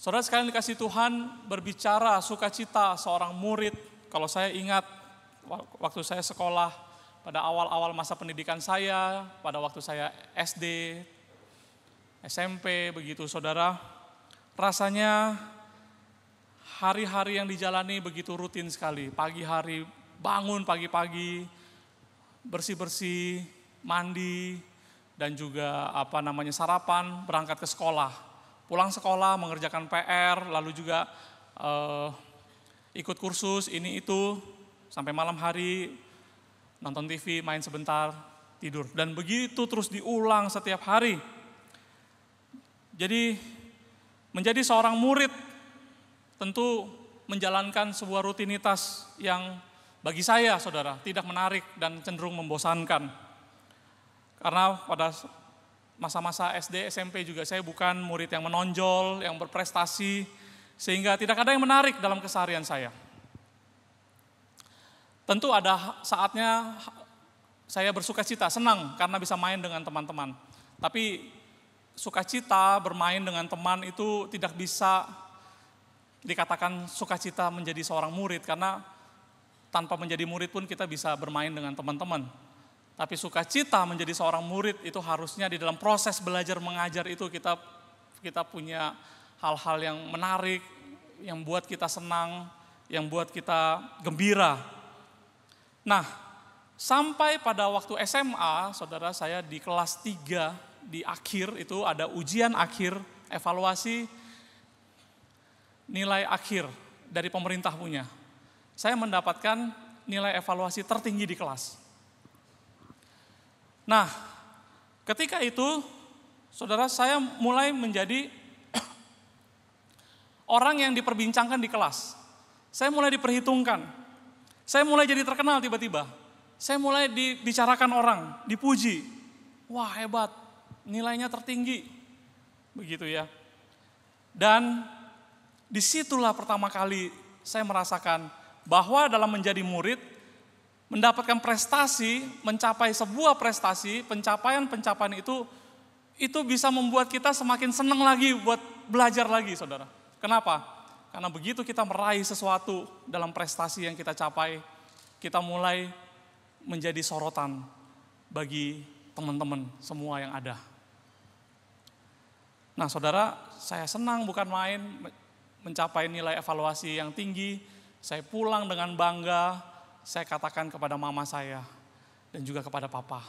Saudara sekalian dikasih Tuhan, berbicara sukacita seorang murid. Kalau saya ingat waktu saya sekolah, pada awal-awal masa pendidikan saya, pada waktu saya SD, SMP, begitu saudara, rasanya hari-hari yang dijalani begitu rutin sekali. Pagi hari bangun pagi-pagi, bersih-bersih, mandi, dan juga sarapan, berangkat ke sekolah. Pulang sekolah, mengerjakan PR, lalu juga ikut kursus, ini itu, sampai malam hari, nonton TV, main sebentar, tidur. Dan begitu terus diulang setiap hari. Jadi, menjadi seorang murid, tentu menjalankan sebuah rutinitas yang bagi saya, saudara, tidak menarik dan cenderung membosankan. Karena pada masa-masa SD, SMP juga saya bukan murid yang menonjol, yang berprestasi, sehingga tidak ada yang menarik dalam keseharian saya. Tentu ada saatnya saya bersukacita, senang karena bisa main dengan teman-teman. Tapi sukacita bermain dengan teman itu tidak bisa dikatakan sukacita menjadi seorang murid, karena tanpa menjadi murid pun kita bisa bermain dengan teman-teman. Tapi sukacita menjadi seorang murid itu harusnya di dalam proses belajar mengajar itu kita punya hal-hal yang menarik, yang buat kita senang, yang buat kita gembira. Nah, sampai pada waktu SMA, saudara, saya di kelas 3, di akhir itu ada ujian akhir, evaluasi nilai akhir dari pemerintah punya. Saya mendapatkan nilai evaluasi tertinggi di kelas. Nah, ketika itu, saudara, saya mulai menjadi orang yang diperbincangkan di kelas. Saya mulai diperhitungkan. Saya mulai jadi terkenal tiba-tiba. Saya mulai dibicarakan orang, dipuji. Wah, hebat, nilainya tertinggi. Begitu ya. Dan disitulah pertama kali saya merasakan bahwa dalam menjadi murid, mendapatkan prestasi, mencapai sebuah prestasi, pencapaian-pencapaian itu bisa membuat kita semakin senang lagi buat belajar lagi, saudara. Kenapa? Karena begitu kita meraih sesuatu dalam prestasi yang kita capai, kita mulai menjadi sorotan bagi teman-teman semua yang ada. Nah, saudara, saya senang bukan main mencapai nilai evaluasi yang tinggi. Saya pulang dengan bangga. Saya katakan kepada mama saya dan juga kepada papa.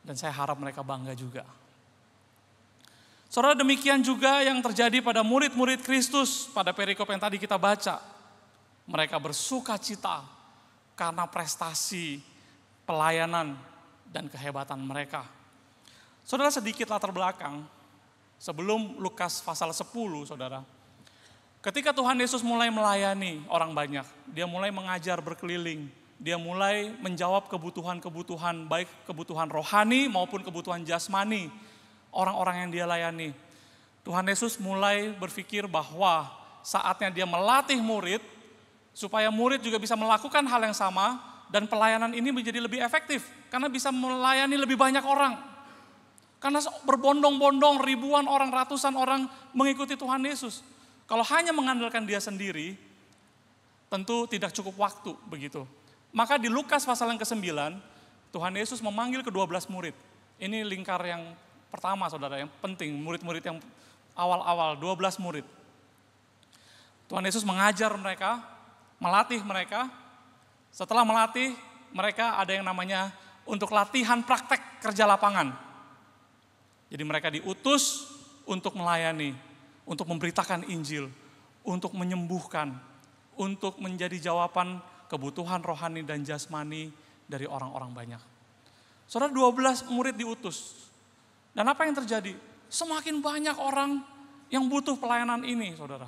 Dan saya harap mereka bangga juga. Saudara, demikian juga yang terjadi pada murid-murid Kristus pada perikop yang tadi kita baca. Mereka bersukacita karena prestasi, pelayanan, dan kehebatan mereka. Saudara, sedikit latar belakang. Sebelum Lukas pasal 10, saudara. Ketika Tuhan Yesus mulai melayani orang banyak, dia mulai mengajar berkeliling, dia mulai menjawab kebutuhan-kebutuhan, baik kebutuhan rohani maupun kebutuhan jasmani, orang-orang yang dia layani. Tuhan Yesus mulai berpikir bahwa saatnya dia melatih murid, supaya murid juga bisa melakukan hal yang sama, dan pelayanan ini menjadi lebih efektif, karena bisa melayani lebih banyak orang. Karena berbondong-bondong ribuan orang, ratusan orang mengikuti Tuhan Yesus. Kalau hanya mengandalkan dia sendiri, tentu tidak cukup waktu begitu. Maka di Lukas pasal yang ke-9, Tuhan Yesus memanggil ke-12 murid. Ini lingkar yang pertama, saudara, yang penting, murid-murid yang awal-awal, 12 murid. Tuhan Yesus mengajar mereka, melatih mereka. Setelah melatih, mereka ada yang namanya untuk latihan praktek kerja lapangan. Jadi mereka diutus untuk melayani, untuk memberitakan Injil, untuk menyembuhkan, untuk menjadi jawaban kebutuhan rohani dan jasmani dari orang-orang banyak. Saudara, 12 murid diutus. Dan apa yang terjadi? Semakin banyak orang yang butuh pelayanan ini, saudara.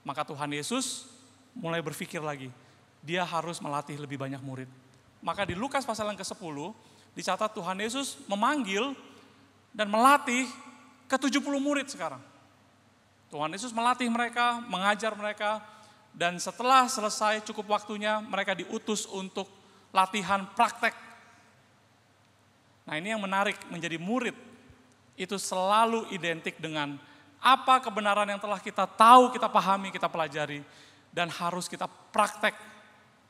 Maka Tuhan Yesus mulai berpikir lagi, dia harus melatih lebih banyak murid. Maka di Lukas pasal yang ke-10, dicatat Tuhan Yesus memanggil dan melatih ke-70 murid sekarang. Tuhan Yesus melatih mereka, mengajar mereka, dan setelah selesai cukup waktunya, mereka diutus untuk latihan praktek. Nah, ini yang menarik, menjadi murid itu selalu identik dengan Apa kebenaran yang telah kita tahu, kita pahami, kita pelajari, dan harus kita praktek.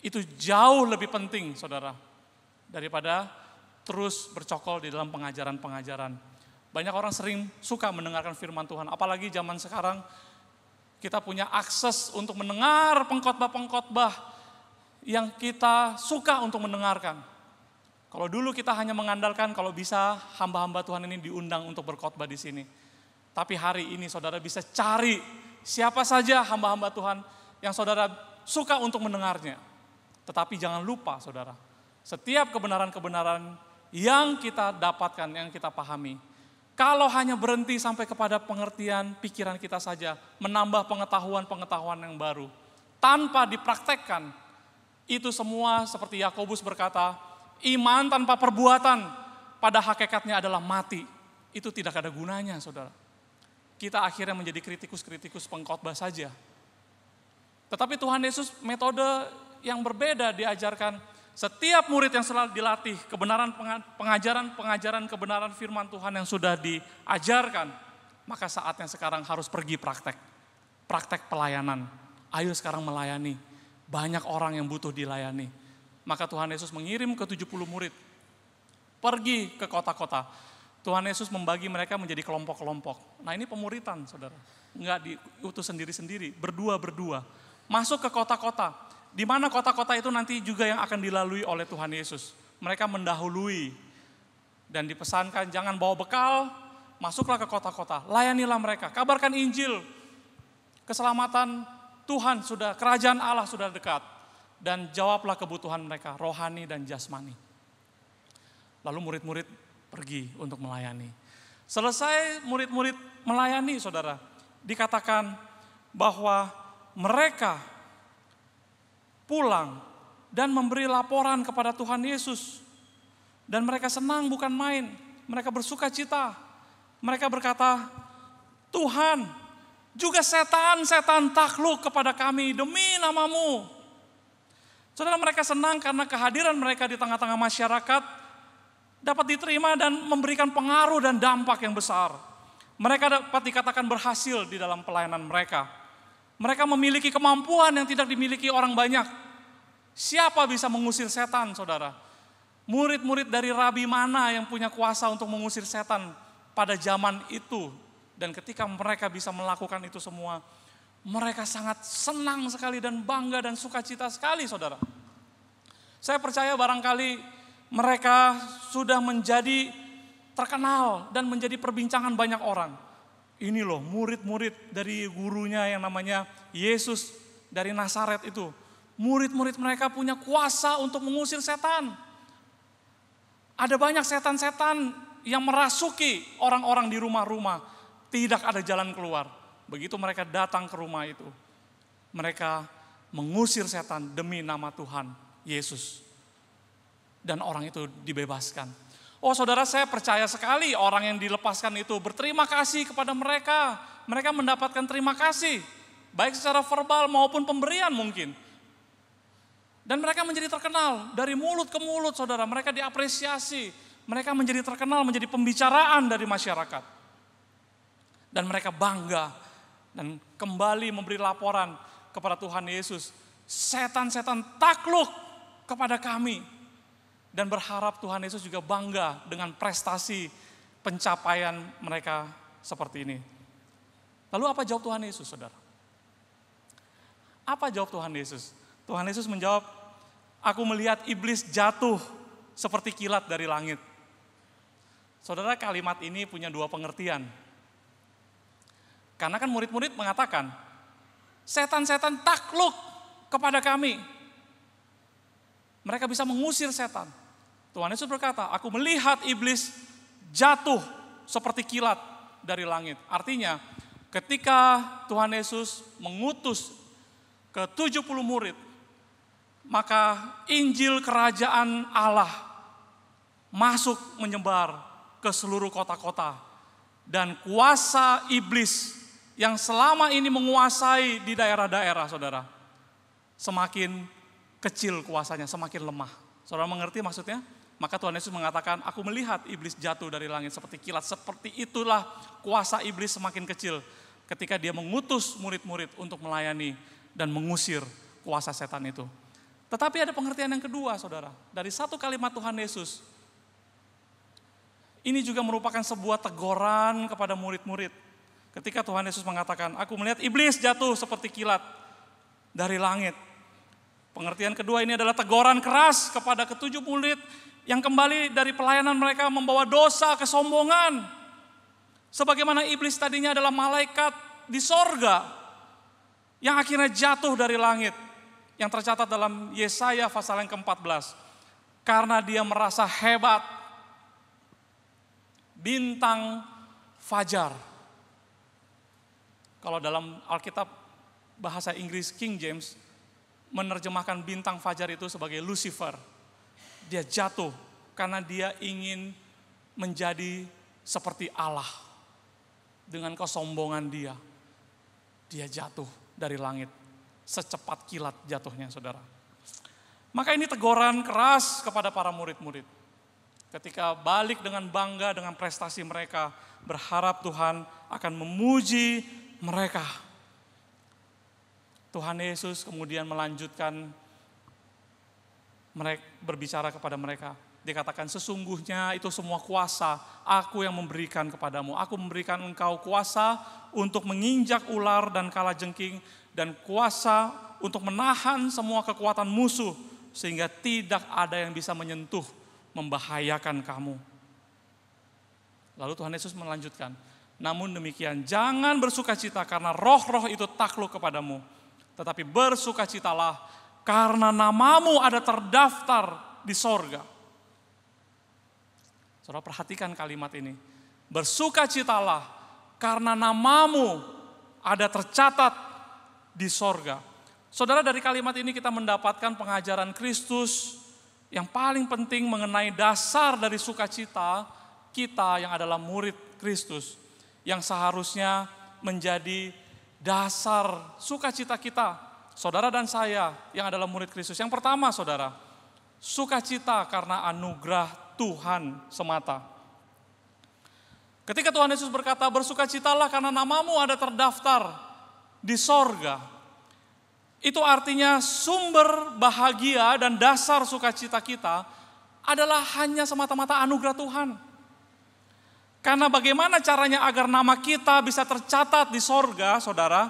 Itu jauh lebih penting, saudara, daripada terus bercokol di dalam pengajaran-pengajaran. Banyak orang sering suka mendengarkan firman Tuhan, apalagi zaman sekarang kita punya akses untuk mendengar pengkhotbah-pengkhotbah yang kita suka untuk mendengarkan. Kalau dulu kita hanya mengandalkan kalau bisa hamba-hamba Tuhan ini diundang untuk berkhotbah di sini. Tapi hari ini saudara bisa cari siapa saja hamba-hamba Tuhan yang saudara suka untuk mendengarnya. Tetapi jangan lupa saudara, setiap kebenaran-kebenaran yang kita dapatkan, yang kita pahami, kalau hanya berhenti sampai kepada pengertian pikiran kita saja, menambah pengetahuan-pengetahuan yang baru, tanpa dipraktekkan, itu semua seperti Yakobus berkata, iman tanpa perbuatan pada hakikatnya adalah mati. Itu tidak ada gunanya, saudara. Kita akhirnya menjadi kritikus-kritikus pengkhotbah saja. Tetapi Tuhan Yesus metode yang berbeda diajarkan. Setiap murid yang selalu dilatih kebenaran pengajaran kebenaran firman Tuhan yang sudah diajarkan, maka saatnya sekarang harus pergi praktek. Praktek pelayanan. Ayo sekarang melayani. Banyak orang yang butuh dilayani. Maka Tuhan Yesus mengirim ke 70 murid. Pergi ke kota-kota. Tuhan Yesus membagi mereka menjadi kelompok-kelompok. Nah ini pemuritan, saudara. Enggak diutus sendiri-sendiri, berdua-berdua. Masuk ke kota-kota. Di mana kota-kota itu nanti juga yang akan dilalui oleh Tuhan Yesus. Mereka mendahului dan dipesankan jangan bawa bekal, masuklah ke kota-kota, layanilah mereka, kabarkan Injil. Keselamatan Tuhan sudah, kerajaan Allah sudah dekat. Dan jawablah kebutuhan mereka, rohani dan jasmani. Lalu murid-murid pergi untuk melayani. Selesai murid-murid melayani, saudara, dikatakan bahwa mereka pulang dan memberi laporan kepada Tuhan Yesus. Dan mereka senang bukan main, mereka bersuka cita. Mereka berkata, Tuhan, juga setan-setan takluk kepada kami demi nama-Mu. Saudara, mereka senang karena kehadiran mereka di tengah-tengah masyarakat dapat diterima dan memberikan pengaruh dan dampak yang besar. Mereka dapat dikatakan berhasil di dalam pelayanan mereka. Mereka memiliki kemampuan yang tidak dimiliki orang banyak. Siapa bisa mengusir setan, saudara? Murid-murid dari rabi mana yang punya kuasa untuk mengusir setan pada zaman itu? Dan ketika mereka bisa melakukan itu semua, mereka sangat senang sekali dan bangga dan sukacita sekali, saudara. Saya percaya barangkali mereka sudah menjadi terkenal dan menjadi perbincangan banyak orang. Ini loh murid-murid dari gurunya yang namanya Yesus dari Nazaret itu. Murid-murid mereka punya kuasa untuk mengusir setan. Ada banyak setan-setan yang merasuki orang-orang di rumah-rumah. Tidak ada jalan keluar. Begitu mereka datang ke rumah itu, mereka mengusir setan demi nama Tuhan Yesus. Dan orang itu dibebaskan. Oh saudara, saya percaya sekali orang yang dilepaskan itu berterima kasih kepada mereka. Mereka mendapatkan terima kasih, baik secara verbal maupun pemberian mungkin. Dan mereka menjadi terkenal dari mulut ke mulut, saudara. Mereka diapresiasi, mereka menjadi terkenal, menjadi pembicaraan dari masyarakat. Dan mereka bangga dan kembali memberi laporan kepada Tuhan Yesus. Setan-setan takluk kepada kami. Dan berharap Tuhan Yesus juga bangga dengan prestasi pencapaian mereka seperti ini. Lalu apa jawab Tuhan Yesus, saudara? Apa jawab Tuhan Yesus? Tuhan Yesus menjawab, aku melihat iblis jatuh seperti kilat dari langit. Saudara, kalimat ini punya dua pengertian. Karena kan murid-murid mengatakan, setan-setan takluk kepada kami. Mereka bisa mengusir setan. Tuhan Yesus berkata, aku melihat iblis jatuh seperti kilat dari langit. Artinya, ketika Tuhan Yesus mengutus ke 70 murid, maka Injil Kerajaan Allah masuk menyebar ke seluruh kota-kota. Dan kuasa iblis yang selama ini menguasai di daerah-daerah, saudara, semakin kecil kuasanya, semakin lemah. Saudara mengerti maksudnya? Maka Tuhan Yesus mengatakan, aku melihat iblis jatuh dari langit seperti kilat. Seperti itulah kuasa iblis semakin kecil ketika dia mengutus murid-murid untuk melayani dan mengusir kuasa setan itu. Tetapi ada pengertian yang kedua, saudara. Dari satu kalimat Tuhan Yesus, ini juga merupakan sebuah teguran kepada murid-murid. Ketika Tuhan Yesus mengatakan, aku melihat iblis jatuh seperti kilat dari langit. Pengertian kedua ini adalah teguran keras kepada ketujuh murid yang kembali dari pelayanan mereka membawa dosa, kesombongan. Sebagaimana iblis tadinya adalah malaikat di sorga yang akhirnya jatuh dari langit. Yang tercatat dalam Yesaya pasal yang ke-14. Karena dia merasa hebat, bintang fajar. Kalau dalam Alkitab bahasa Inggris King James menerjemahkan bintang fajar itu sebagai Lucifer. Dia jatuh karena dia ingin menjadi seperti Allah. Dengan kesombongan dia jatuh dari langit. Secepat kilat jatuhnya, saudara. Maka ini teguran keras kepada para murid-murid. Ketika balik dengan bangga dengan prestasi mereka, berharap Tuhan akan memuji mereka. Tuhan Yesus kemudian melanjutkan mereka berbicara kepada mereka. Dikatakan sesungguhnya itu semua kuasa aku yang memberikan kepadamu. Aku memberikan engkau kuasa untuk menginjak ular dan kalajengking dan kuasa untuk menahan semua kekuatan musuh sehingga tidak ada yang bisa menyentuh, membahayakan kamu. Lalu Tuhan Yesus melanjutkan, namun demikian jangan bersukacita karena roh-roh itu takluk kepadamu, tetapi bersukacitalah karena namamu ada terdaftar di sorga. Saudara perhatikan kalimat ini. Bersukacitalah karena namamu ada tercatat di sorga. Saudara, dari kalimat ini kita mendapatkan pengajaran Kristus yang paling penting mengenai dasar dari sukacita kita yang adalah murid Kristus. Yang seharusnya menjadi dasar sukacita kita, saudara dan saya yang adalah murid Kristus. Yang pertama, saudara, sukacita karena anugerah Tuhan semata. Ketika Tuhan Yesus berkata, bersukacitalah karena namamu ada terdaftar di sorga. Itu artinya sumber bahagia dan dasar sukacita kita adalah hanya semata-mata anugerah Tuhan. Karena bagaimana caranya agar nama kita bisa tercatat di sorga, saudara,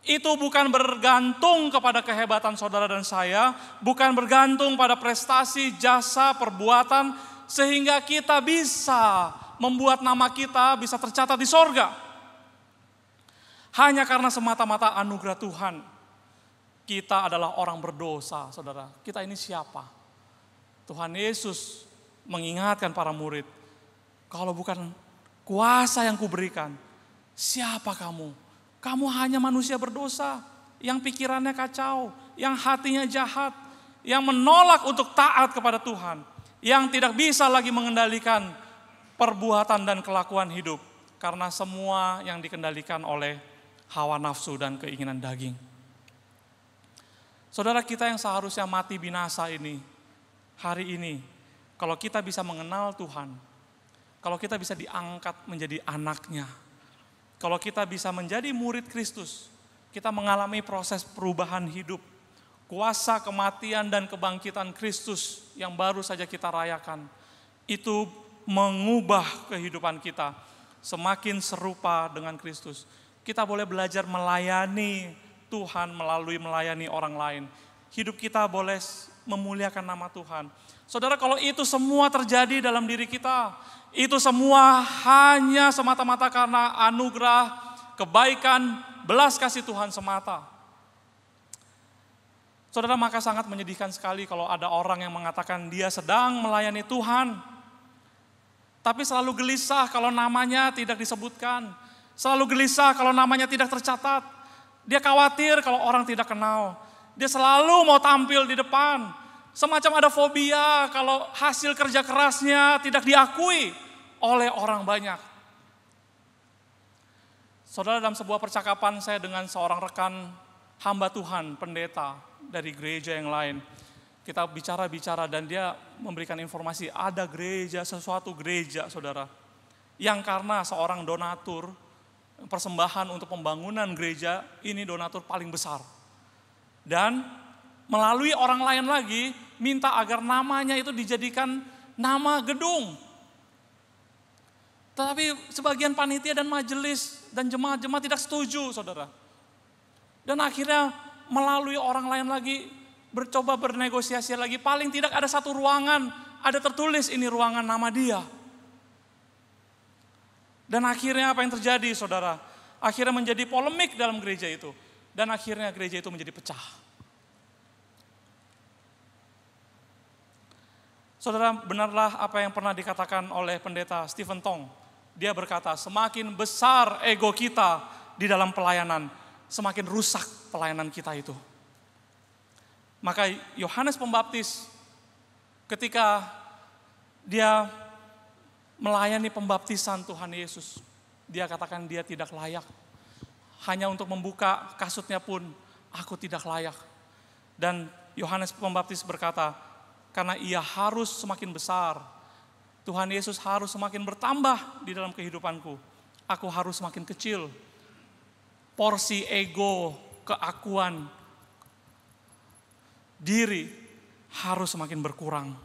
itu bukan bergantung kepada kehebatan saudara dan saya, bukan bergantung pada prestasi, jasa, perbuatan, sehingga kita bisa membuat nama kita bisa tercatat di sorga. Hanya karena semata-mata anugerah Tuhan. Kita adalah orang berdosa, saudara. Kita ini siapa? Tuhan Yesus mengingatkan para murid, kalau bukan kuasa yang kuberikan, siapa kamu? Kamu hanya manusia berdosa, yang pikirannya kacau, yang hatinya jahat, yang menolak untuk taat kepada Tuhan, yang tidak bisa lagi mengendalikan perbuatan dan kelakuan hidup, karena semua yang dikendalikan oleh hawa nafsu dan keinginan daging. Saudara, kita yang seharusnya mati binasa ini, hari ini, kalau kita bisa mengenal Tuhan, kalau kita bisa diangkat menjadi anaknya, kalau kita bisa menjadi murid Kristus, kita mengalami proses perubahan hidup, kuasa kematian dan kebangkitan Kristus yang baru saja kita rayakan, itu mengubah kehidupan kita semakin serupa dengan Kristus. Kita boleh belajar melayani Tuhan melalui melayani orang lain. Hidup kita boleh memuliakan nama Tuhan. Saudara, kalau itu semua terjadi dalam diri kita, itu semua hanya semata-mata karena anugerah, kebaikan, belas kasih Tuhan semata. Saudara, maka sangat menyedihkan sekali kalau ada orang yang mengatakan dia sedang melayani Tuhan, tapi selalu gelisah kalau namanya tidak disebutkan, selalu gelisah kalau namanya tidak tercatat. Dia khawatir kalau orang tidak kenal. Dia selalu mau tampil di depan. Semacam ada fobia kalau hasil kerja kerasnya tidak diakui oleh orang banyak. Saudara, dalam sebuah percakapan saya dengan seorang rekan hamba Tuhan, pendeta dari gereja yang lain. Kita bicara-bicara dan dia memberikan informasi, ada gereja, sesuatu gereja, saudara, yang karena seorang donatur, persembahan untuk pembangunan gereja, ini donatur paling besar. Dan melalui orang lain lagi, minta agar namanya itu dijadikan nama gedung. Tetapi sebagian panitia dan majelis dan jemaat-jemaat tidak setuju, saudara. Dan akhirnya melalui orang lain lagi, bercoba bernegosiasi lagi, paling tidak ada satu ruangan, ada tertulis ini ruangan nama dia. Dan akhirnya apa yang terjadi, saudara? Akhirnya menjadi polemik dalam gereja itu. Dan akhirnya gereja itu menjadi pecah. Saudara, benarlah apa yang pernah dikatakan oleh pendeta Stephen Tong. Dia berkata, semakin besar ego kita di dalam pelayanan, semakin rusak pelayanan kita itu. Maka Yohanes Pembaptis ketika dia melayani pembaptisan Tuhan Yesus, dia katakan dia tidak layak. Hanya untuk membuka kasutnya pun aku tidak layak. Dan Yohanes Pembaptis berkata, karena ia harus semakin besar, Tuhan Yesus harus semakin bertambah di dalam kehidupanku. Aku harus semakin kecil. Porsi ego, keakuan, diri harus semakin berkurang.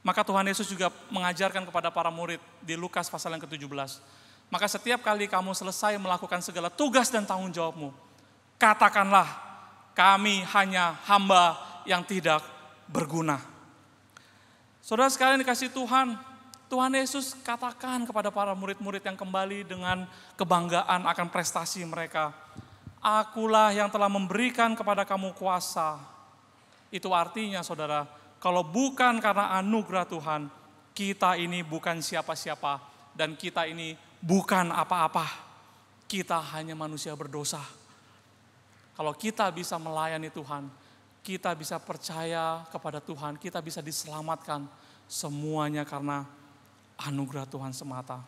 Maka Tuhan Yesus juga mengajarkan kepada para murid di Lukas pasal yang ke-17. Maka setiap kali kamu selesai melakukan segala tugas dan tanggung jawabmu, katakanlah, kami hanya hamba yang tidak berguna. Saudara sekalian dikasih Tuhan, Tuhan Yesus katakan kepada para murid-murid yang kembali dengan kebanggaan akan prestasi mereka, akulah yang telah memberikan kepada kamu kuasa. Itu artinya, saudara, kalau bukan karena anugerah Tuhan, kita ini bukan siapa-siapa dan kita ini bukan apa-apa. Kita hanya manusia berdosa. Kalau kita bisa melayani Tuhan, kita bisa percaya kepada Tuhan, kita bisa diselamatkan, semuanya karena anugerah Tuhan semata.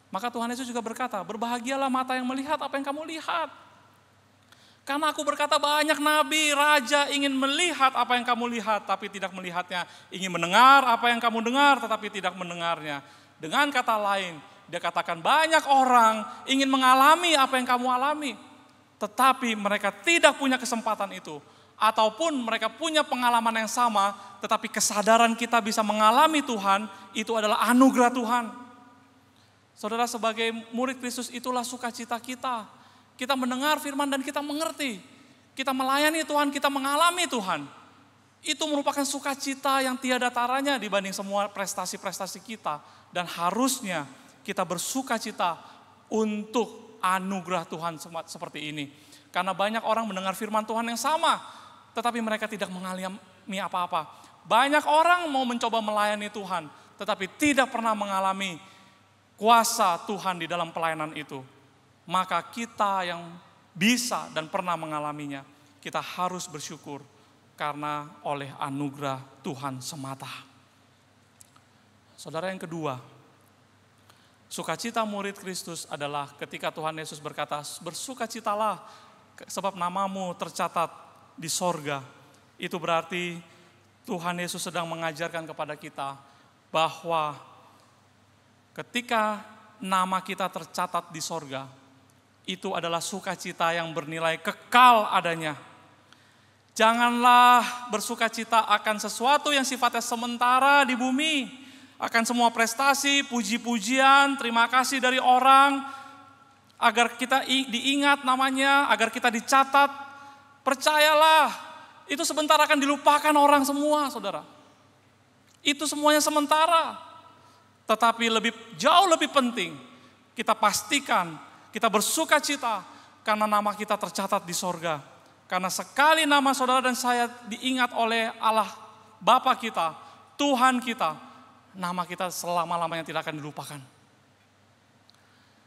Maka Tuhan Yesus juga berkata, berbahagialah mata yang melihat apa yang kamu lihat. Karena aku berkata banyak nabi, raja ingin melihat apa yang kamu lihat, tapi tidak melihatnya. Ingin mendengar apa yang kamu dengar, tetapi tidak mendengarnya. Dengan kata lain, dia katakan banyak orang ingin mengalami apa yang kamu alami, tetapi mereka tidak punya kesempatan itu. Ataupun mereka punya pengalaman yang sama, tetapi kesadaran kita bisa mengalami Tuhan, itu adalah anugerah Tuhan. Saudara, sebagai murid Kristus itulah sukacita kita. Kita mendengar firman dan kita mengerti. Kita melayani Tuhan, kita mengalami Tuhan. Itu merupakan sukacita yang tiada taranya dibanding semua prestasi-prestasi kita. Dan harusnya kita bersukacita untuk anugerah Tuhan seperti ini. Karena banyak orang mendengar firman Tuhan yang sama, tetapi mereka tidak mengalami apa-apa. Banyak orang mau mencoba melayani Tuhan, tetapi tidak pernah mengalami kuasa Tuhan di dalam pelayanan itu. Maka kita yang bisa dan pernah mengalaminya, kita harus bersyukur karena oleh anugerah Tuhan semata. Saudara, yang kedua, sukacita murid Kristus adalah ketika Tuhan Yesus berkata, bersukacitalah sebab namamu tercatat di sorga. Itu berarti Tuhan Yesus sedang mengajarkan kepada kita bahwa ketika nama kita tercatat di sorga, itu adalah sukacita yang bernilai kekal adanya. Janganlah bersukacita akan sesuatu yang sifatnya sementara di bumi, akan semua prestasi, puji-pujian, terima kasih dari orang, agar kita diingat namanya, agar kita dicatat. Percayalah, itu sebentar akan dilupakan orang semua, saudara. Itu semuanya sementara. Tetapi jauh lebih penting, kita pastikan kita bersukacita karena nama kita tercatat di sorga. Karena sekali nama saudara dan saya diingat oleh Allah Bapa kita, Tuhan kita, nama kita selama-lamanya tidak akan dilupakan.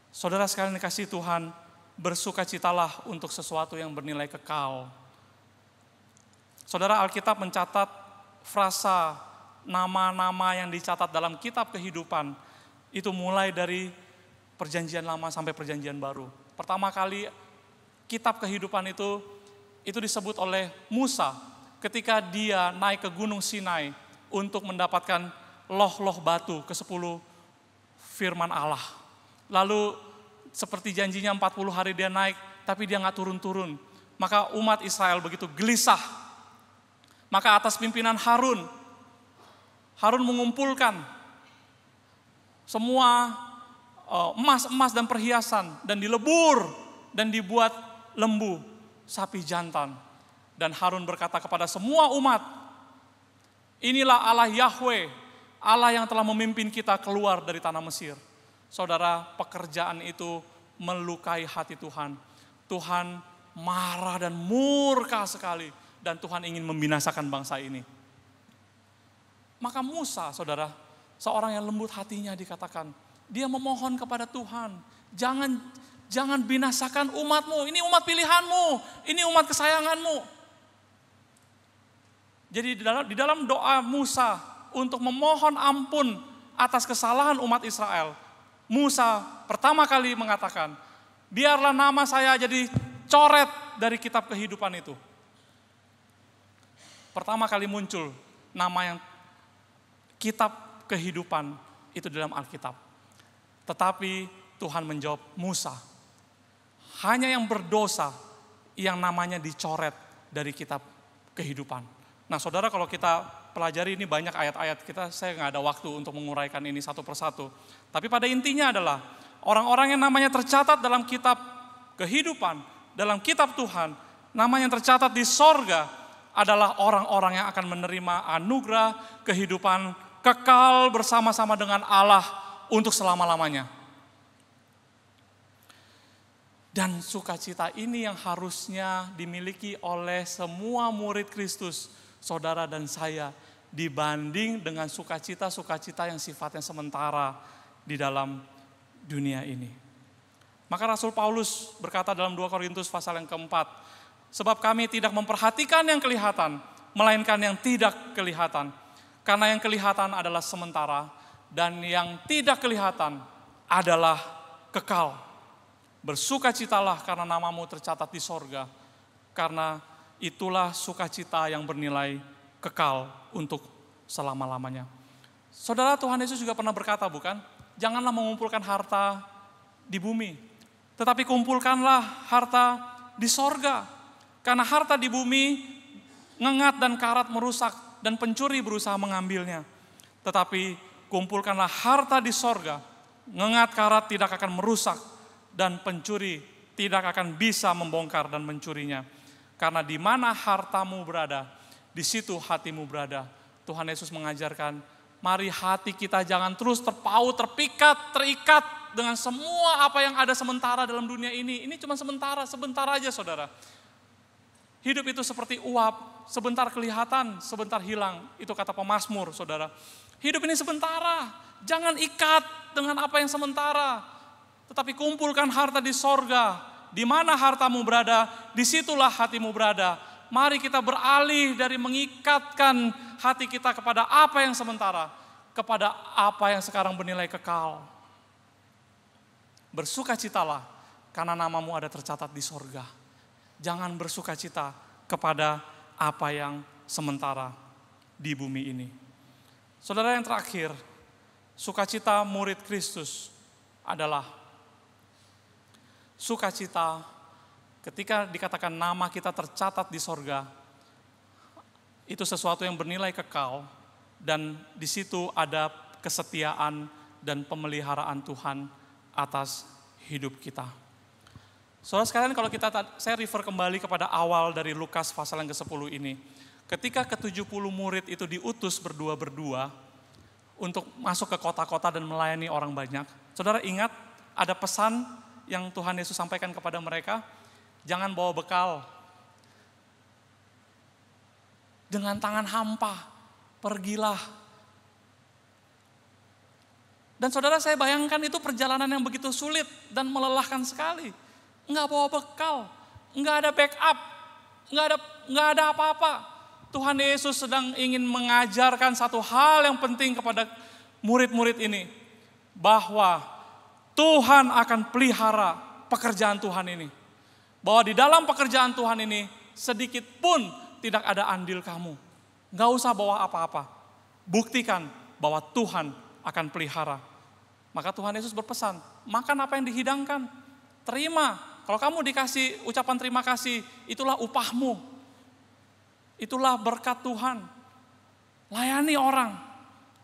Saudara sekalian dikasihi Tuhan, bersukacitalah untuk sesuatu yang bernilai kekal. Saudara, Alkitab mencatat frasa nama-nama yang dicatat dalam kitab kehidupan, itu mulai dari Perjanjian Lama sampai Perjanjian Baru. Pertama kali kitab kehidupan itu disebut oleh Musa ketika dia naik ke Gunung Sinai untuk mendapatkan loh-loh batu ke-10 firman Allah. Lalu seperti janjinya 40 hari dia naik, tapi dia nggak turun-turun. Maka umat Israel begitu gelisah. Maka atas pimpinan Harun mengumpulkan semua emas-emas dan perhiasan dan dilebur dan dibuat lembu sapi jantan. Dan Harun berkata kepada semua umat, inilah Allah Yahweh, Allah yang telah memimpin kita keluar dari tanah Mesir. Saudara, pekerjaan itu melukai hati Tuhan. Tuhan marah dan murka sekali, dan Tuhan ingin membinasakan bangsa ini. Maka Musa, saudara, seorang yang lembut hatinya dikatakan, dia memohon kepada Tuhan, jangan binasakan umatmu, ini umat pilihanmu, ini umat kesayanganmu. Jadi di dalam doa Musa untuk memohon ampun atas kesalahan umat Israel, Musa pertama kali mengatakan, biarlah nama saya jadi coret dari kitab kehidupan itu. Pertama kali muncul nama yang kitab kehidupan itu dalam Alkitab. Tetapi Tuhan menjawab Musa, hanya yang berdosa yang namanya dicoret dari kitab kehidupan. Nah saudara, kalau kita pelajari ini banyak ayat-ayat, saya nggak ada waktu untuk menguraikan ini satu persatu. Tapi pada intinya adalah orang-orang yang namanya tercatat dalam kitab kehidupan, dalam kitab Tuhan, namanya yang tercatat di sorga adalah orang-orang yang akan menerima anugerah kehidupan kekal bersama-sama dengan Allah untuk selama-lamanya. Dan sukacita ini yang harusnya dimiliki oleh semua murid Kristus, saudara dan saya, dibanding dengan sukacita-sukacita yang sifatnya sementara di dalam dunia ini. Maka Rasul Paulus berkata dalam 2 Korintus pasal yang keempat, sebab kami tidak memperhatikan yang kelihatan, melainkan yang tidak kelihatan. Karena yang kelihatan adalah sementara, dan yang tidak kelihatan adalah kekal. Bersukacitalah karena namamu tercatat di sorga, karena itulah sukacita yang bernilai kekal untuk selama-lamanya. Saudara, Tuhan Yesus juga pernah berkata, bukan? Janganlah mengumpulkan harta di bumi, tetapi kumpulkanlah harta di sorga. Karena harta di bumi ngengat dan karat merusak, dan pencuri berusaha mengambilnya. Tetapi kumpulkanlah harta di sorga, ngengat karat tidak akan merusak, dan pencuri tidak akan bisa membongkar dan mencurinya. Karena di mana hartamu berada, di situ hatimu berada. Tuhan Yesus mengajarkan, mari hati kita jangan terus terpaut, terikat dengan semua apa yang ada sementara dalam dunia ini. Ini cuma sebentar aja saudara. Hidup itu seperti uap, sebentar kelihatan, sebentar hilang. Itu kata pemazmur saudara. Hidup ini sementara, jangan ikat dengan apa yang sementara. Tetapi kumpulkan harta di sorga. Di mana hartamu berada, disitulah hatimu berada. Mari kita beralih dari mengikatkan hati kita kepada apa yang sementara, kepada apa yang sekarang bernilai kekal. Bersukacitalah karena namamu ada tercatat di sorga. Jangan bersukacita kepada apa yang sementara di bumi ini. Saudara, yang terakhir, sukacita murid Kristus adalah sukacita ketika dikatakan nama kita tercatat di sorga, itu sesuatu yang bernilai kekal, dan di situ ada kesetiaan dan pemeliharaan Tuhan atas hidup kita. Saudara sekalian, kalau saya refer kembali kepada awal dari Lukas pasal yang ke-10 ini, ketika ke-70 murid itu diutus berdua-berdua untuk masuk ke kota-kota dan melayani orang banyak, saudara ingat ada pesan yang Tuhan Yesus sampaikan kepada mereka, jangan bawa bekal. Dengan tangan hampa, pergilah. Dan saudara, saya bayangkan itu perjalanan yang begitu sulit dan melelahkan sekali. Enggak bawa bekal, enggak ada backup, enggak ada apa-apa. Tuhan Yesus sedang ingin mengajarkan satu hal yang penting kepada murid-murid ini, bahwa Tuhan akan pelihara pekerjaan Tuhan ini. Bahwa di dalam pekerjaan Tuhan ini sedikit pun tidak ada andil kamu. Gak usah bawa apa-apa. Buktikan bahwa Tuhan akan pelihara. Maka Tuhan Yesus berpesan, makan apa yang dihidangkan. Terima. Kalau kamu dikasih ucapan terima kasih, itulah upahmu. Itulah berkat Tuhan. Layani orang,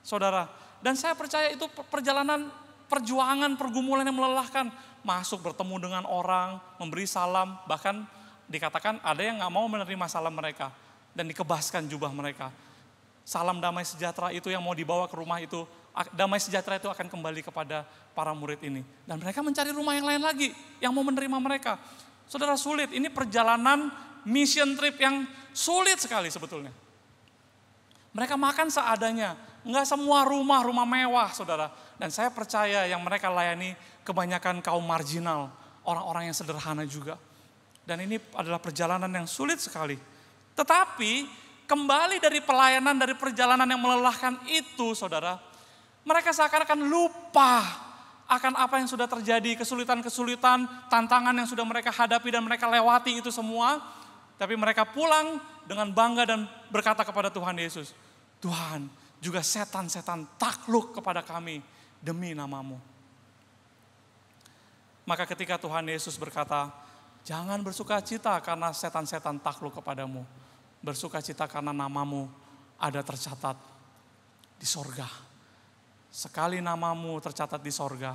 saudara. Dan saya percaya itu perjalanan perjuangan, pergumulan yang melelahkan. Masuk bertemu dengan orang, memberi salam. Bahkan dikatakan ada yang gak mau menerima salam mereka. Dan dikebaskan jubah mereka. Salam damai sejahtera itu yang mau dibawa ke rumah itu, damai sejahtera itu akan kembali kepada para murid ini. Dan mereka mencari rumah yang lain lagi, yang mau menerima mereka. Saudara, sulit, ini perjalanan mission trip yang sulit sekali sebetulnya. Mereka makan seadanya, enggak semua rumah mewah, saudara. Dan saya percaya yang mereka layani kebanyakan kaum marginal, orang-orang yang sederhana juga. Dan ini adalah perjalanan yang sulit sekali. Tetapi kembali dari pelayanan, dari perjalanan yang melelahkan itu, saudara, mereka seakan-akan lupa akan apa yang sudah terjadi, kesulitan-kesulitan, tantangan yang sudah mereka hadapi dan mereka lewati itu semua. Tapi mereka pulang dengan bangga dan berkata kepada Tuhan Yesus, Tuhan, juga setan-setan takluk kepada kami demi nama-Mu. Maka ketika Tuhan Yesus berkata, jangan bersukacita karena setan-setan takluk kepadamu. Bersukacita karena nama-Mu ada tercatat di sorga. Sekali nama-Mu tercatat di sorga,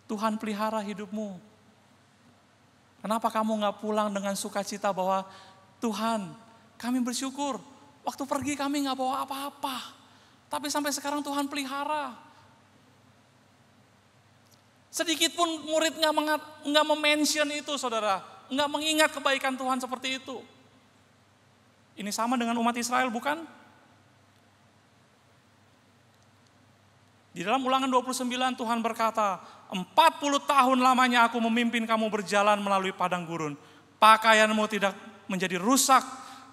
Tuhan pelihara hidupmu. Kenapa kamu gak pulang dengan sukacita bahwa Tuhan, kami bersyukur, waktu pergi kami gak bawa apa-apa. Tapi sampai sekarang Tuhan pelihara. Sedikit pun murid gak mention itu, saudara. Gak mengingat kebaikan Tuhan seperti itu. Ini sama dengan umat Israel, bukan? Di dalam Ulangan 29 Tuhan berkata, 40 tahun lamanya aku memimpin kamu berjalan melalui padang gurun. Pakaianmu tidak menjadi rusak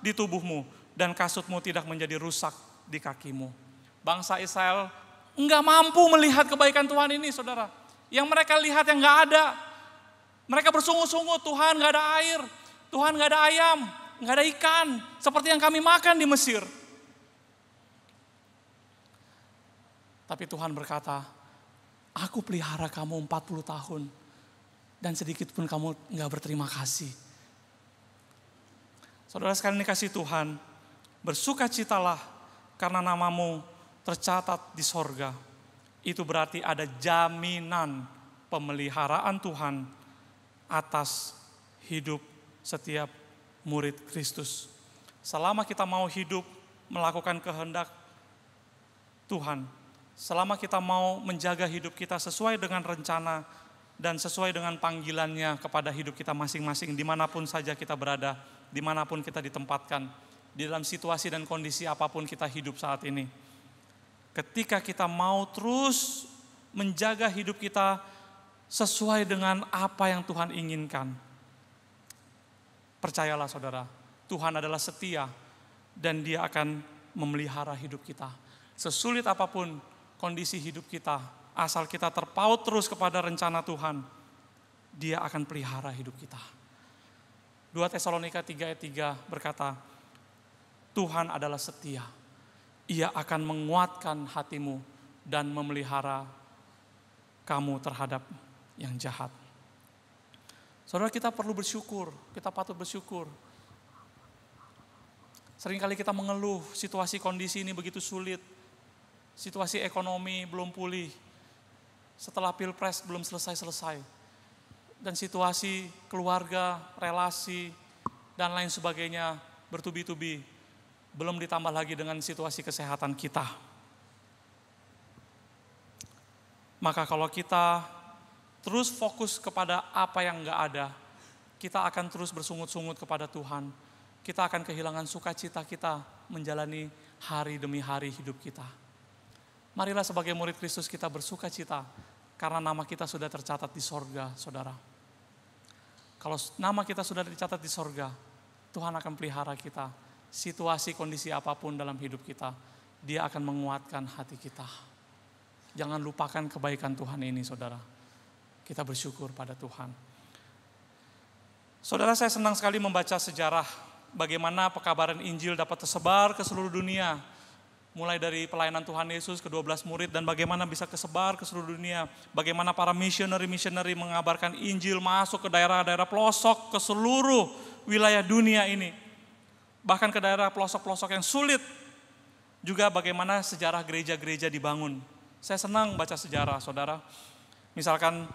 di tubuhmu dan kasutmu tidak menjadi rusak di kakimu. Bangsa Israel enggak mampu melihat kebaikan Tuhan ini, saudara. Yang mereka lihat yang enggak ada. Mereka bersungguh-sungguh, Tuhan enggak ada air, Tuhan enggak ada ayam, enggak ada ikan, seperti yang kami makan di Mesir. Tapi Tuhan berkata, aku pelihara kamu 40 tahun, dan sedikit pun kamu enggak berterima kasih. Saudara sekalian dikasih Tuhan, bersukacitalah karena nama-Mu tercatat di sorga. Itu berarti ada jaminan pemeliharaan Tuhan atas hidup setiap murid Kristus. Selama kita mau hidup melakukan kehendak Tuhan, selama kita mau menjaga hidup kita sesuai dengan rencana dan sesuai dengan panggilannya kepada hidup kita masing-masing, dimanapun saja kita berada, dimanapun kita ditempatkan, di dalam situasi dan kondisi apapun kita hidup saat ini. Ketika kita mau terus menjaga hidup kita sesuai dengan apa yang Tuhan inginkan, percayalah saudara, Tuhan adalah setia dan Dia akan memelihara hidup kita. Sesulit apapun kondisi hidup kita, asal kita terpaut terus kepada rencana Tuhan, Dia akan pelihara hidup kita. 2 Tesalonika 3 ayat 3 berkata, Tuhan adalah setia. Ia akan menguatkan hatimu dan memelihara kamu terhadap yang jahat. Saudara, kita perlu bersyukur, kita patut bersyukur. Seringkali kita mengeluh, situasi kondisi ini begitu sulit. Situasi ekonomi belum pulih. Setelah Pilpres belum selesai-selesai. Dan situasi keluarga, relasi, dan lain sebagainya bertubi-tubi. Belum ditambah lagi dengan situasi kesehatan kita. Maka kalau kita terus fokus kepada apa yang enggak ada, kita akan terus bersungut-sungut kepada Tuhan. Kita akan kehilangan sukacita kita menjalani hari demi hari hidup kita. Marilah sebagai murid Kristus kita bersukacita karena nama kita sudah tercatat di sorga, saudara. Kalau nama kita sudah dicatat di sorga, Tuhan akan pelihara kita. Situasi kondisi apapun dalam hidup kita, Dia akan menguatkan hati kita. Jangan lupakan kebaikan Tuhan ini, saudara. Kita bersyukur pada Tuhan. Saudara, saya senang sekali membaca sejarah bagaimana pekabaran Injil dapat tersebar ke seluruh dunia. Mulai dari pelayanan Tuhan Yesus ke 12 murid dan bagaimana bisa kesebar ke seluruh dunia. Bagaimana para misioneri mengabarkan Injil masuk ke daerah-daerah pelosok ke seluruh wilayah dunia ini. Bahkan ke daerah pelosok-pelosok yang sulit. Juga bagaimana sejarah gereja-gereja dibangun. Saya senang baca sejarah, saudara. Misalkan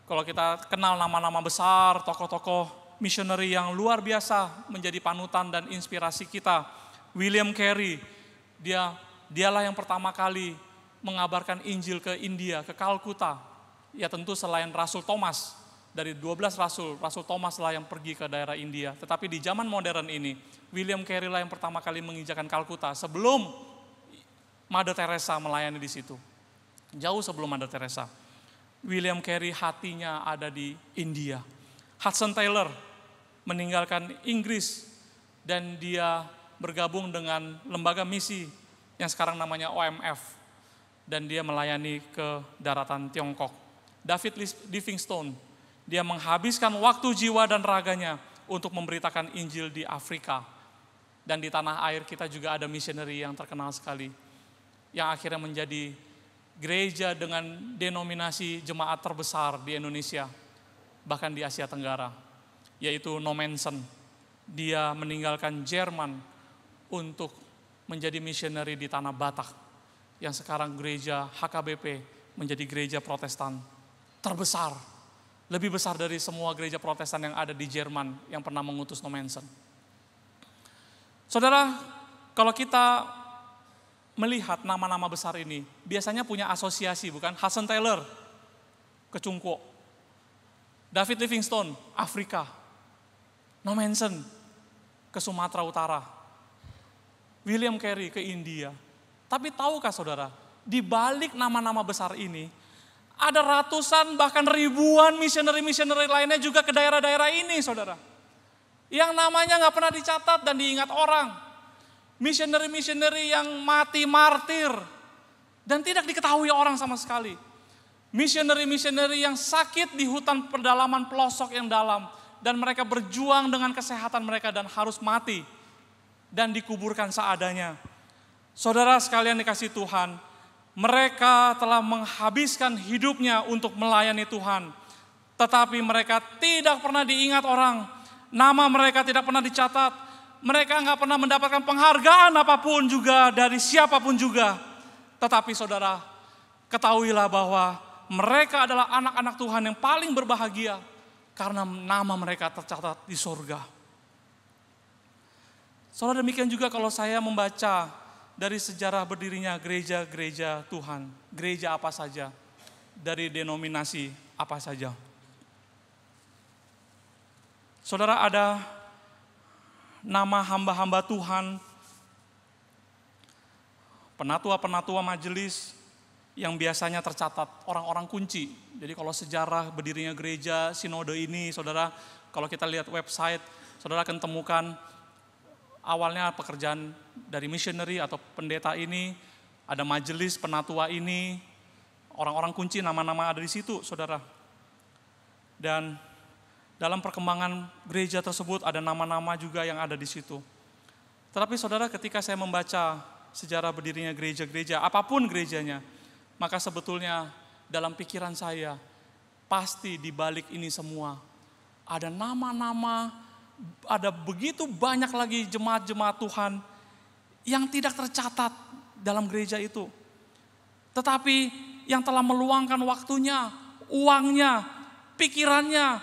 kalau kita kenal nama-nama besar, tokoh-tokoh misioneri yang luar biasa menjadi panutan dan inspirasi kita. William Carey, dialah yang pertama kali mengabarkan Injil ke India, ke Kalkuta. Ya tentu selain Rasul Thomas, dari 12 Rasul Thomas lah yang pergi ke daerah India. Tetapi di zaman modern ini, William Carey lah yang pertama kali menginjakan Kalkuta sebelum Mother Teresa melayani di situ. Jauh sebelum Mother Teresa. William Carey hatinya ada di India. Hudson Taylor meninggalkan Inggris dan dia bergabung dengan lembaga misi yang sekarang namanya OMF, dan dia melayani ke daratan Tiongkok. David Livingstone, dia menghabiskan waktu, jiwa, dan raganya untuk memberitakan Injil di Afrika. Dan di tanah air kita juga ada misioneri yang terkenal sekali, yang akhirnya menjadi gereja dengan denominasi jemaat terbesar di Indonesia, bahkan di Asia Tenggara, yaitu Nommensen. Dia meninggalkan Jerman untuk menjadi misioneri di tanah Batak, yang sekarang gereja HKBP menjadi gereja Protestan terbesar, lebih besar dari semua gereja Protestan yang ada di Jerman yang pernah mengutus Nommensen. Saudara, kalau kita melihat nama-nama besar ini, biasanya punya asosiasi, bukan? Hudson Taylor ke Cungko, David Livingstone Afrika, Nommensen ke Sumatera Utara, William Carey ke India. Tapi tahukah saudara, di balik nama-nama besar ini, ada ratusan bahkan ribuan misioneri-misioneri lainnya juga ke daerah-daerah ini, saudara. Yang namanya gak pernah dicatat dan diingat orang. Misioneri-misioneri yang mati martir dan tidak diketahui orang sama sekali. Misioneri-misioneri yang sakit di hutan pedalaman pelosok yang dalam, dan mereka berjuang dengan kesehatan mereka dan harus mati dan dikuburkan seadanya. Saudara sekalian dikasih Tuhan, mereka telah menghabiskan hidupnya untuk melayani Tuhan. Tetapi mereka tidak pernah diingat orang. Nama mereka tidak pernah dicatat. Mereka nggak pernah mendapatkan penghargaan apapun juga dari siapapun juga. Tetapi saudara, ketahuilah bahwa mereka adalah anak-anak Tuhan yang paling berbahagia karena nama mereka tercatat di surga. Saudara, demikian juga kalau saya membaca dari sejarah berdirinya gereja-gereja Tuhan, gereja apa saja, dari denominasi apa saja. Saudara, ada nama hamba-hamba Tuhan, penatua-penatua majelis yang biasanya tercatat orang-orang kunci. Jadi kalau sejarah berdirinya gereja sinode ini, saudara, kalau kita lihat website, saudara akan temukan awalnya pekerjaan dari misioneri atau pendeta ini, ada majelis penatua ini, orang-orang kunci, nama-nama ada di situ, saudara. Dan dalam perkembangan gereja tersebut ada nama-nama juga yang ada di situ. Tetapi saudara, ketika saya membaca sejarah berdirinya gereja-gereja, apapun gerejanya, maka sebetulnya dalam pikiran saya, pasti di balik ini semua ada nama-nama, ada begitu banyak lagi jemaat-jemaat Tuhan yang tidak tercatat dalam gereja itu. Tetapi yang telah meluangkan waktunya, uangnya, pikirannya,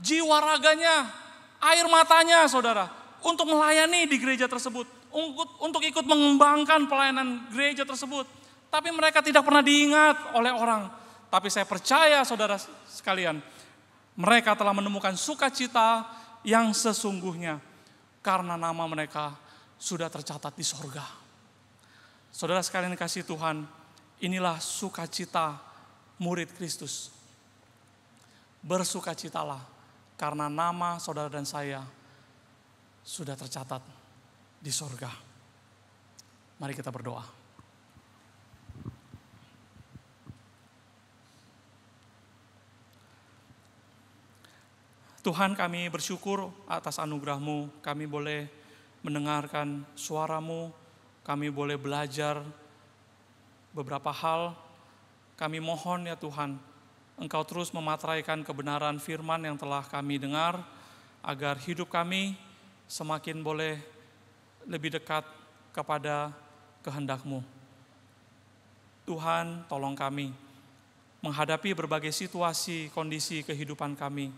jiwa raganya, air matanya, saudara, untuk melayani di gereja tersebut, untuk ikut mengembangkan pelayanan gereja tersebut. Tapi mereka tidak pernah diingat oleh orang. Tapi saya percaya, saudara sekalian, mereka telah menemukan sukacita yang sesungguhnya karena nama mereka sudah tercatat di sorga. Saudara sekalian kasih Tuhan, inilah sukacita murid Kristus. Bersukacitalah karena nama saudara dan saya sudah tercatat di sorga. Mari kita berdoa. Tuhan, kami bersyukur atas anugerah-Mu, kami boleh mendengarkan suara-Mu, kami boleh belajar beberapa hal. Kami mohon ya Tuhan, Engkau terus memateraikan kebenaran firman yang telah kami dengar, agar hidup kami semakin boleh lebih dekat kepada kehendak-Mu. Tuhan, tolong kami menghadapi berbagai situasi, kondisi kehidupan kami.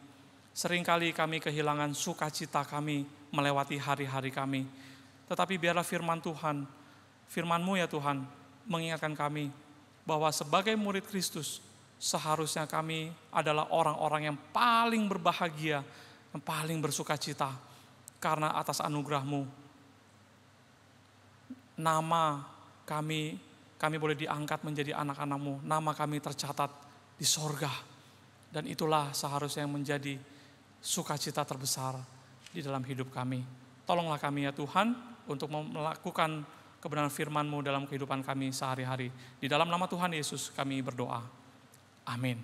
Seringkali kami kehilangan sukacita kami melewati hari-hari kami. Tetapi biarlah firman Tuhan, firman-Mu ya Tuhan, mengingatkan kami bahwa sebagai murid Kristus, seharusnya kami adalah orang-orang yang paling berbahagia, yang paling bersukacita. Karena atas anugerah-Mu, nama kami boleh diangkat menjadi anak-anak-Mu, nama kami tercatat di sorga. Dan itulah seharusnya yang menjadi sukacita terbesar di dalam hidup kami. Tolonglah kami ya Tuhan, untuk melakukan kebenaran firman-Mu dalam kehidupan kami sehari-hari. Di dalam nama Tuhan Yesus kami berdoa. Amin.